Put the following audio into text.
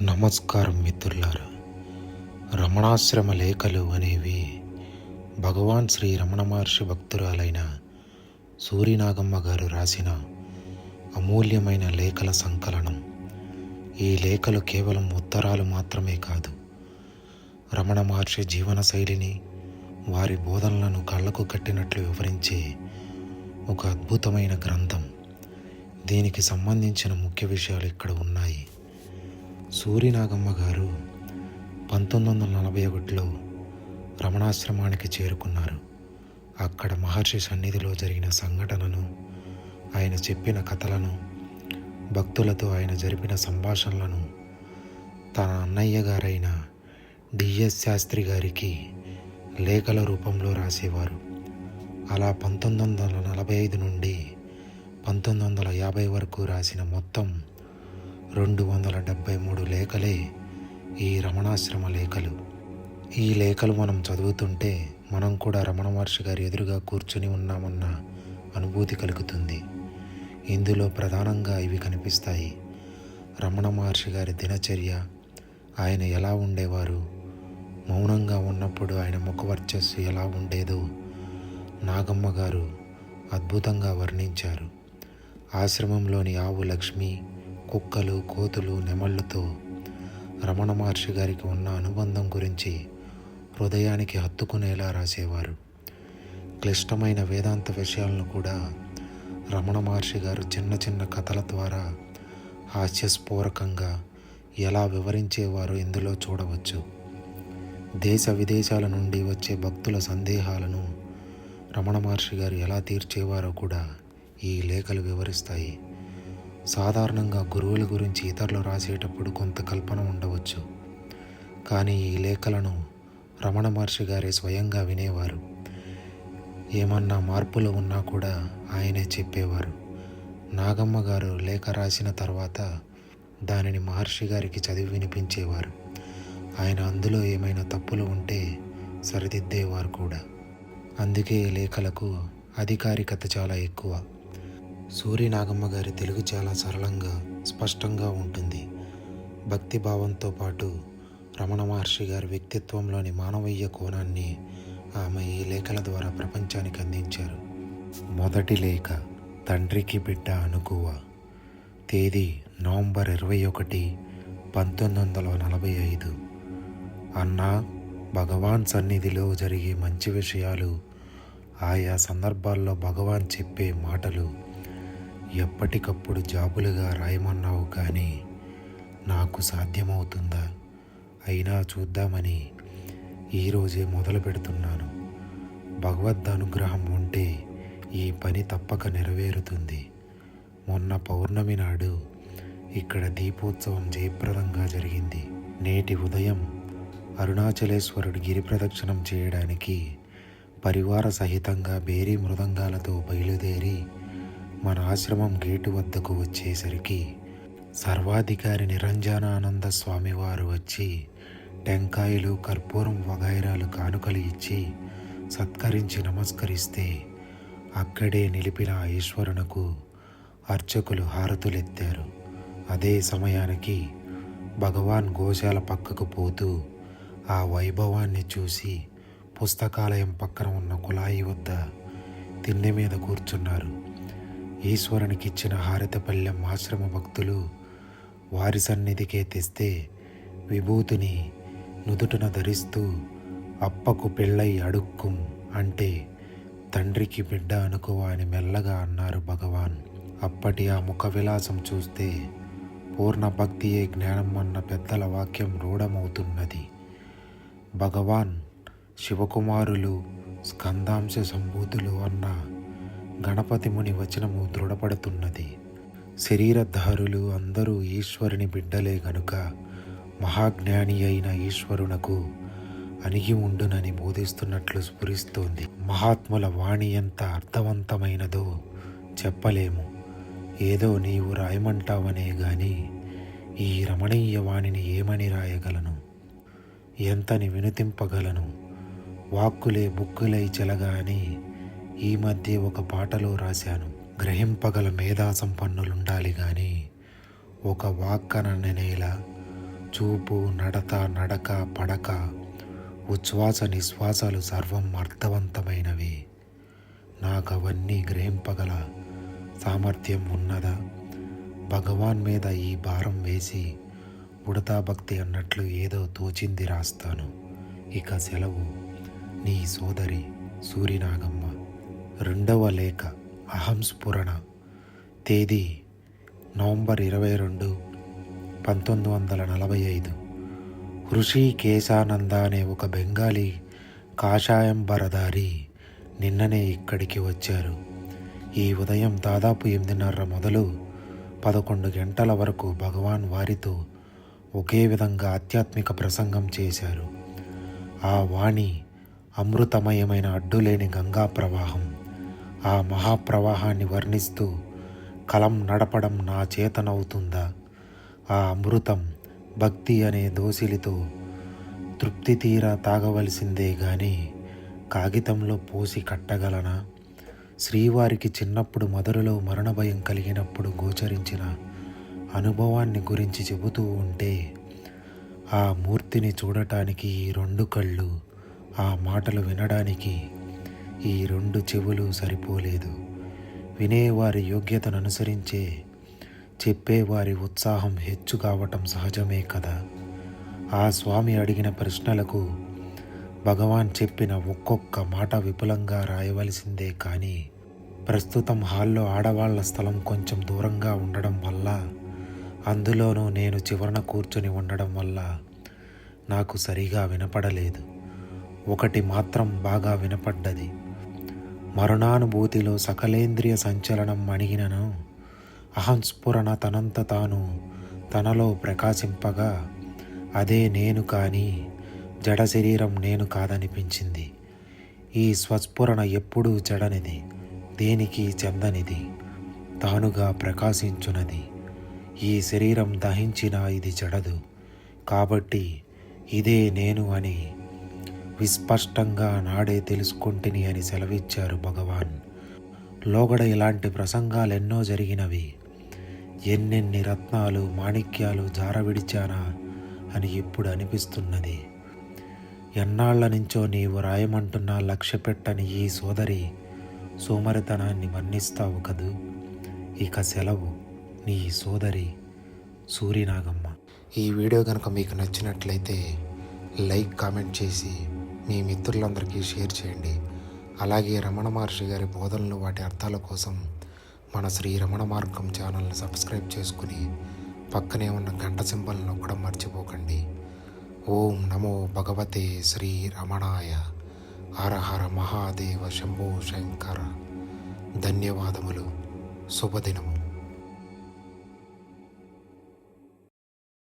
నమస్కారం మిత్రులారా. రమణాశ్రమ లేఖలు అనేవి భగవాన్ శ్రీ రమణ మహర్షి భక్తురాలైన సూరినాగమ్మ గారు రాసిన అమూల్యమైన లేఖల సంకలనం. ఈ లేఖలు కేవలం ఉత్తరాలు మాత్రమే కాదు, రమణ మహర్షి జీవన శైలిని, వారి బోధనలను కళ్ళకు కట్టినట్లు వివరించే ఒక అద్భుతమైన గ్రంథం. దీనికి సంబంధించిన ముఖ్య విషయాలు ఇక్కడ ఉన్నాయి. సూరినాగమ్మ గారు 1941లో రమణాశ్రమానికి చేరుకున్నారు. అక్కడ మహర్షి సన్నిధిలో జరిగిన సంఘటనను, ఆయన చెప్పిన కథలను, భక్తులతో ఆయన జరిపిన సంభాషణలను తన అన్నయ్య గారైన డిఎస్ శాస్త్రి గారికి లేఖల రూపంలో రాసేవారు. అలా 1945 నుండి 1950 వరకు రాసిన మొత్తం 273 లేఖలే ఈ రమణాశ్రమ లేఖలు. ఈ లేఖలు మనం చదువుతుంటే మనం కూడా రమణ మహర్షి గారి ఎదురుగా కూర్చుని ఉన్నామన్న అనుభూతి కలుగుతుంది. ఇందులో ప్రధానంగా ఇవి కనిపిస్తాయి: రమణ మహర్షి గారి దినచర్య, ఆయన ఎలా ఉండేవారు, మౌనంగా ఉన్నప్పుడు ఆయన ముఖవర్చస్సు ఎలా ఉండేదో నాగమ్మ గారు అద్భుతంగా వర్ణించారు. ఆశ్రమంలోని ఆవు లక్ష్మి, కుక్కలు, కోతులు, నెమళ్ళతో రమణ మహర్షి గారికి ఉన్న అనుబంధం గురించి హృదయానికి హత్తుకునేలా రాసేవారు. క్లిష్టమైన వేదాంత విషయాలను కూడా రమణ మహర్షి గారు చిన్న చిన్న కథల ద్వారా హాస్యస్ఫూరకంగా ఎలా వివరించేవారో ఇందులో చూడవచ్చు. దేశ విదేశాల నుండి వచ్చే భక్తుల సందేహాలను రమణ మహర్షి గారు ఎలా తీర్చేవారో కూడా ఈ లేఖలు వివరిస్తాయి. సాధారణంగా గురువుల గురించి ఇతరులు రాసేటప్పుడు కొంత కల్పన ఉండవచ్చు, కానీ ఈ లేఖలను రమణ మహర్షి గారే స్వయంగా వినేవారు. ఏమన్నా మార్పులు ఉన్నా కూడా ఆయనే చెప్పేవారు. నాగమ్మ గారు లేఖ రాసిన తర్వాత దానిని మహర్షి గారికి చదివి వినిపించేవారు. ఆయన అందులో ఏమైనా తప్పులు ఉంటే సరిదిద్దేవారు కూడా. అందుకే ఈ లేఖలకు అధికారికత చాలా ఎక్కువ. సూరినాగమ్మ గారి తెలుగు చాలా సరళంగా, స్పష్టంగా ఉంటుంది. భక్తి భావంతో పాటు రమణ మహర్షి గారి వ్యక్తిత్వంలోని మానవీయ కోణాన్ని ఆమె ఈ లేఖల ద్వారా ప్రపంచానికి అందించారు. మొదటి లేఖ: తండ్రికి బిడ్డ అనుకువ. తేదీ నవంబర్ 21, 1945. అన్నా, భగవాన్ సన్నిధిలో జరిగే మంచి విషయాలు, ఆయా సందర్భాల్లో భగవాన్ చెప్పే మాటలు ఎప్పటికప్పుడు జాబులుగా రాయమన్నావు, కానీ నాకు సాధ్యమవుతుందా? అయినా చూద్దామని ఈరోజే మొదలు పెడుతున్నాను. భగవద్ అనుగ్రహం ఉంటే ఈ పని తప్పక నెరవేరుతుంది. మొన్న పౌర్ణమి నాడు ఇక్కడ దీపోత్సవం జయప్రదంగా జరిగింది. నేటి ఉదయం అరుణాచలేశ్వరుడు గిరి ప్రదక్షిణం చేయడానికి పరివార సహితంగా బేరీ మృదంగాలతో బయలుదేరి మన ఆశ్రమం గేటు వద్దకు వచ్చేసరికి సర్వాధికారి నిరంజనానంద స్వామివారు వచ్చి టెంకాయలు, కర్పూరం వగైరాలు కానుకలు ఇచ్చి సత్కరించి నమస్కరిస్తే అక్కడే నిలిపిన ఈశ్వరునకు అర్చకులు హారతులెత్తారు. అదే సమయానికి భగవాన్ గోశాల పక్కకు పోతూ ఆ వైభవాన్ని చూసి పుస్తకాలయం పక్కన ఉన్న కుళాయి వద్ద తిన్నె మీద కూర్చున్నారు. ఈశ్వరునికిచ్చిన హారతపల్లెం ఆశ్రమ భక్తులు వారి సన్నిధికే తెస్తే విభూతిని నుదుటన ధరిస్తూ అప్పకు పెళ్ళై అడుక్కుం అంటే తండ్రికి బిడ్డ అనుకోవా అని మెల్లగా అన్నారు భగవాన్. అప్పటి ఆ ముఖ విలాసం చూస్తే పూర్ణ భక్తియే జ్ఞానం అన్న పెద్దల వాక్యం రూఢమవుతున్నది. భగవాన్ శివకుమారులు, స్కందాంశ సంభూతులు అన్న గణపతి ముని వచనము దృఢపడుతున్నది. శరీరధారులు అందరూ ఈశ్వరుని బిడ్డలే గనుక మహాజ్ఞాని అయిన ఈశ్వరునకు అణిగి ఉండునని బోధిస్తున్నట్లు స్ఫురిస్తోంది. మహాత్ముల వాణి ఎంత అర్థవంతమైనదో చెప్పలేము. ఏదో నీవు రాయమంటావనే గాని ఈ రమణీయ వాణిని ఏమని రాయగలను, ఎంతని వినుతింపగలను? వాక్కులే బుక్కులై చెలగా అని ఈ మధ్య ఒక పాటలో రాశాను. గ్రహింపగల మేధా సంపన్నులుండాలి కానీ ఒక వాక్కననేలా చూపు, నడత, నడక, పడక, ఉచ్ఛ్వాస నిశ్వాసాలు సర్వం అర్థవంతమైనవి. నాకవన్నీ గ్రహింపగల సామర్థ్యం ఉన్నదా? భగవాన్ మీద ఈ భారం వేసి ఉడతా భక్తి అన్నట్లు ఏదో తోచింది రాస్తాను. ఇక సెలవు. నీ సోదరి సూరినాగమ్మ. 2వ లేఖ. అహం స్ఫురణ. తేదీ నవంబర్ 22, 1945. హృషికేశానంద అనే ఒక బెంగాలీ కాషాయంబరధారి నిన్ననే ఇక్కడికి వచ్చారు. ఈ ఉదయం దాదాపు 8:30 మొదలు 11 గంటల వరకు భగవాన్ వారితో ఒకే విధంగా ఆధ్యాత్మిక ప్రసంగం చేశారు. ఆ వాణి అమృతమయమైన అడ్డులేని గంగా ప్రవాహం. ఆ మహాప్రవాహాన్ని వర్ణిస్తూ కలం నడపడం నా చేతనవుతుందా? ఆ అమృతం భక్తి అనే దోసిలితో తృప్తి తీరా తాగవలసిందే గాని కాగితంలో పోసి కట్టగలనా? శ్రీవారికి చిన్నప్పుడు మధురలో మరణభయం కలిగినప్పుడు గోచరించిన అనుభవాన్ని గురించి చెబుతూ ఉంటే ఆ మూర్తిని చూడటానికి ఈ 2 కళ్ళు, ఆ మాటలు వినడానికి ఈ 2 చెవులు సరిపోలేదు. వినేవారి యోగ్యతను అనుసరించే చెప్పేవారి ఉత్సాహం హెచ్చు కావటం సహజమే కదా. ఆ స్వామి అడిగిన ప్రశ్నలకు భగవాన్ చెప్పిన ఒక్కొక్క మాట విపులంగా రాయవలసిందే. కానీ ప్రస్తుతం హాల్లో ఆడవాళ్ల స్థలం కొంచెం దూరంగా ఉండడం వల్ల, అందులోనూ నేను చివరన కూర్చొని ఉండడం వల్ల నాకు సరిగా వినపడలేదు. ఒకటి మాత్రం బాగా వినపడ్డది. మరణానుభూతిలో సకలేంద్రియ సంచలనం అణిగినను అహంస్ఫురణ తనంత తాను తనలో ప్రకాశింపగా అదే నేను కానీ జడ శరీరం నేను కాదనిపించింది. ఈ స్వస్ఫురణ ఎప్పుడూ జడనిది, దేనికి చెందనిది, తానుగా ప్రకాశించునది. ఈ శరీరం దహించినా ఇది జడదు, కాబట్టి ఇదే నేను అని విస్పష్టంగా నాడే తెలుసుకుంటుని అని సెలవిచ్చారు భగవాన్. లోగడ ఇలాంటి ప్రసంగాలెన్నో జరిగినవి. ఎన్నెన్ని రత్నాలు మాణిక్యాలు జారవిడిచానా అని ఇప్పుడు అనిపిస్తున్నది. ఎన్నాళ్ల నుంచో నీవు రాయమంటున్నా లక్ష్య పెట్టని ఈ సోదరి సోమరితనాన్ని మన్నిస్తావు కదూ. ఇక సెలవు. నీ సోదరి సూరినాగమ్మ. ఈ వీడియో కనుక మీకు నచ్చినట్లయితే లైక్, కామెంట్ చేసి మీ మిత్రులందరికీ షేర్ చేయండి. అలాగే రమణ మహర్షి గారి బోధనలు, వాటి అర్థాల కోసం మన శ్రీ రమణ మార్గం ఛానల్ని సబ్స్క్రైబ్ చేసుకుని పక్కనే ఉన్న గంట సింబల్ని నొక్కడం మర్చిపోకండి. ఓం నమో భగవతే శ్రీ రమణాయ. హర హర మహాదేవ శంభో శంకర. ధన్యవాదములు. శుభదినము.